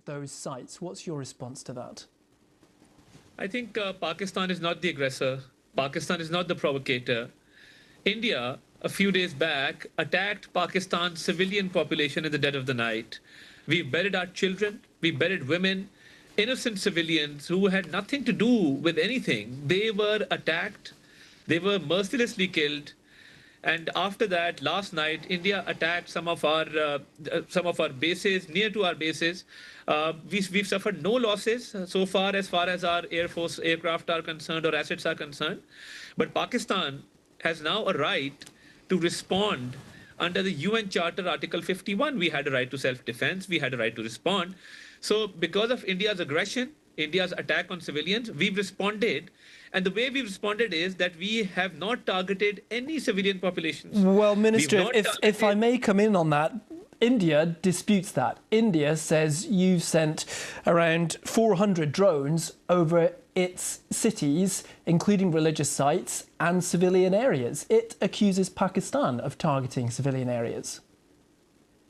those sites. What's your response to that? I think Pakistan is not the aggressor. Pakistan is not the provocator. India, a few days back, attacked Pakistan's civilian population in the dead of the night. We buried our children, we buried women, innocent civilians who had nothing to do with anything. They were attacked, they were mercilessly killed. And after that, last night, India attacked some of our bases, near to our bases. We've suffered no losses so far as our Air Force aircraft are concerned or assets are concerned. But Pakistan has now a right to respond under the UN Charter Article 51. We had a right to self-defense. We had a right to respond. So because of India's aggression, India's attack on civilians, we've responded. And the way we've responded is that we have not targeted any civilian populations. Well, Minister, if I may come in on that, India disputes that. India says you've sent around 400 drones over its cities, including religious sites and civilian areas. It accuses Pakistan of targeting civilian areas.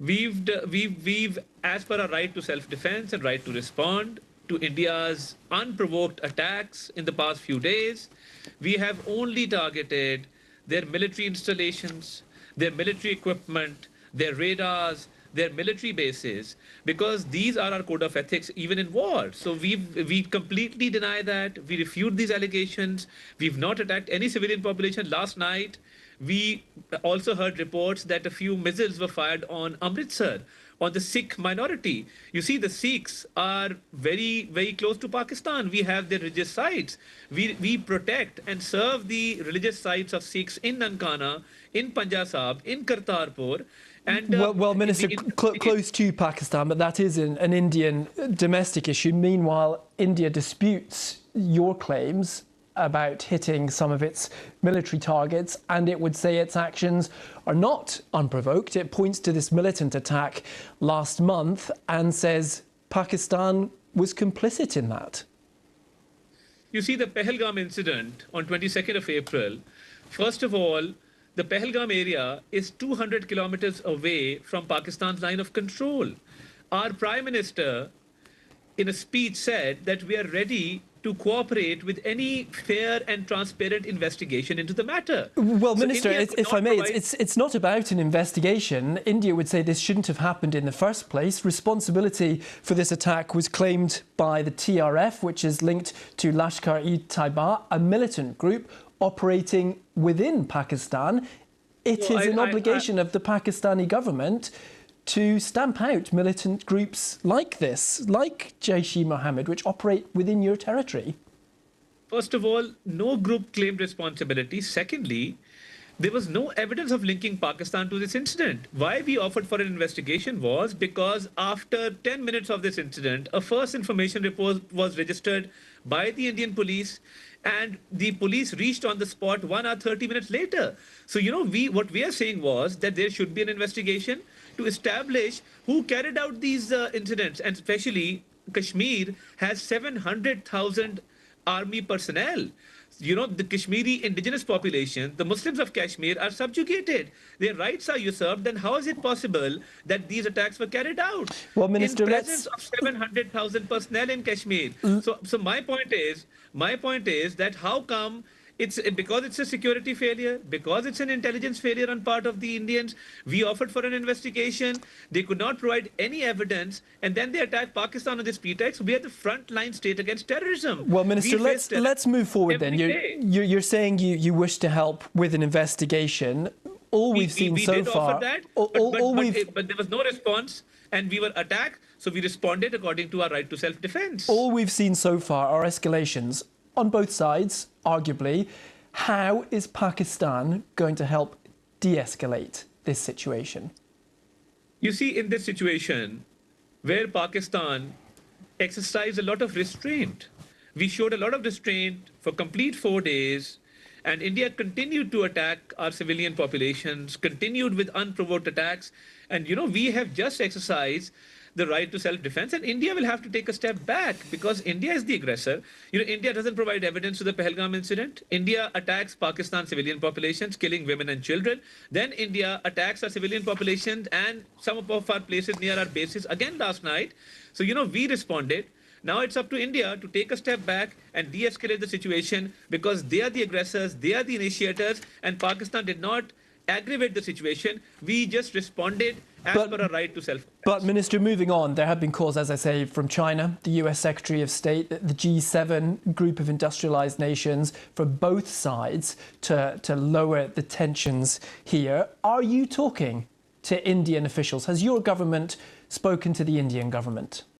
We've, as per our right to self-defense and right to respond to India's unprovoked attacks in the past few days, we have only targeted their military installations, their military equipment, their radars, their military bases, because these are our code of ethics even in war. So we completely deny that. We refute these allegations. We've not attacked any civilian population. Last night, we also heard reports that a few missiles were fired on Amritsar, on the Sikh minority. You see, the Sikhs are very, very close to Pakistan. We have their religious sites. We protect and serve the religious sites of Sikhs in Nankana, in Punjab, in Kartarpur. And, well, Minister, close to Pakistan, but that is an Indian domestic issue. Meanwhile, India disputes your claims about hitting some of its military targets, and it would say its actions are not unprovoked. It points to this militant attack last month and says Pakistan was complicit in that. You see, the Pahalgam incident on 22nd of April, first of all, the Pahalgam area is 200 kilometers away from Pakistan's line of control. Our Prime Minister, in a speech, said that we are ready to cooperate with any fair and transparent investigation into the matter. Well, Minister, if I may, it's not about an investigation. India would say this shouldn't have happened in the first place. Responsibility for this attack was claimed by the TRF, which is linked to Lashkar-e-Taiba, a militant group operating within Pakistan. It is an obligation of the Pakistani government to stamp out militant groups like this, like Jaish-e-Mohammed, which operate within your territory? First of all, no group claimed responsibility. Secondly, there was no evidence of linking Pakistan to this incident. Why we offered for an investigation was because after 10 minutes of this incident, a first information report was registered by the Indian police, and the police reached on the spot 1 hour 30 minutes later. So, you know, what we are saying was that there should be an investigation to establish who carried out these incidents. And especially, Kashmir has 700,000 army personnel. You know, the Kashmiri indigenous population, the Muslims of Kashmir, are subjugated. Their rights are usurped. Then how is it possible that these attacks were carried out? Well, Minister, in presence of 700,000 personnel in Kashmir. So my point is that how come because it's a security failure, because it's an intelligence failure on part of the Indians, we offered for an investigation. They could not provide any evidence, and then they attacked Pakistan on this pretext. We are the frontline state against terrorism. Well, Minister, let's move forward then. You're saying you wish to help with an investigation. All we've seen so far, but there was no response, and we were attacked, so we responded according to our right to self-defense. All we've seen so far are escalations on both sides, arguably. How is Pakistan going to help de-escalate this situation? You see, in this situation, where Pakistan exercised a lot of restraint, we showed a lot of restraint for complete 4 days, and India continued to attack our civilian populations, continued with unprovoked attacks. And, you know, we have just exercised the right to self-defense, and India will have to take a step back because India is the aggressor. India doesn't provide evidence to the Pahalgam incident. India attacks Pakistan civilian populations, killing women and children. Then India attacks our civilian populations and some of our places near our bases again last night. So, we responded. Now it's up to India to take a step back and de-escalate the situation because they are the aggressors, they are the initiators, and Pakistan did not aggravate the situation. We just responded as per our right to self-defense. But, Minister, moving on, there have been calls, as I say, from China, the US Secretary of State, the G7 group of industrialized nations, from both sides to lower the tensions here. Are you talking to Indian officials? Has your government spoken to the Indian government?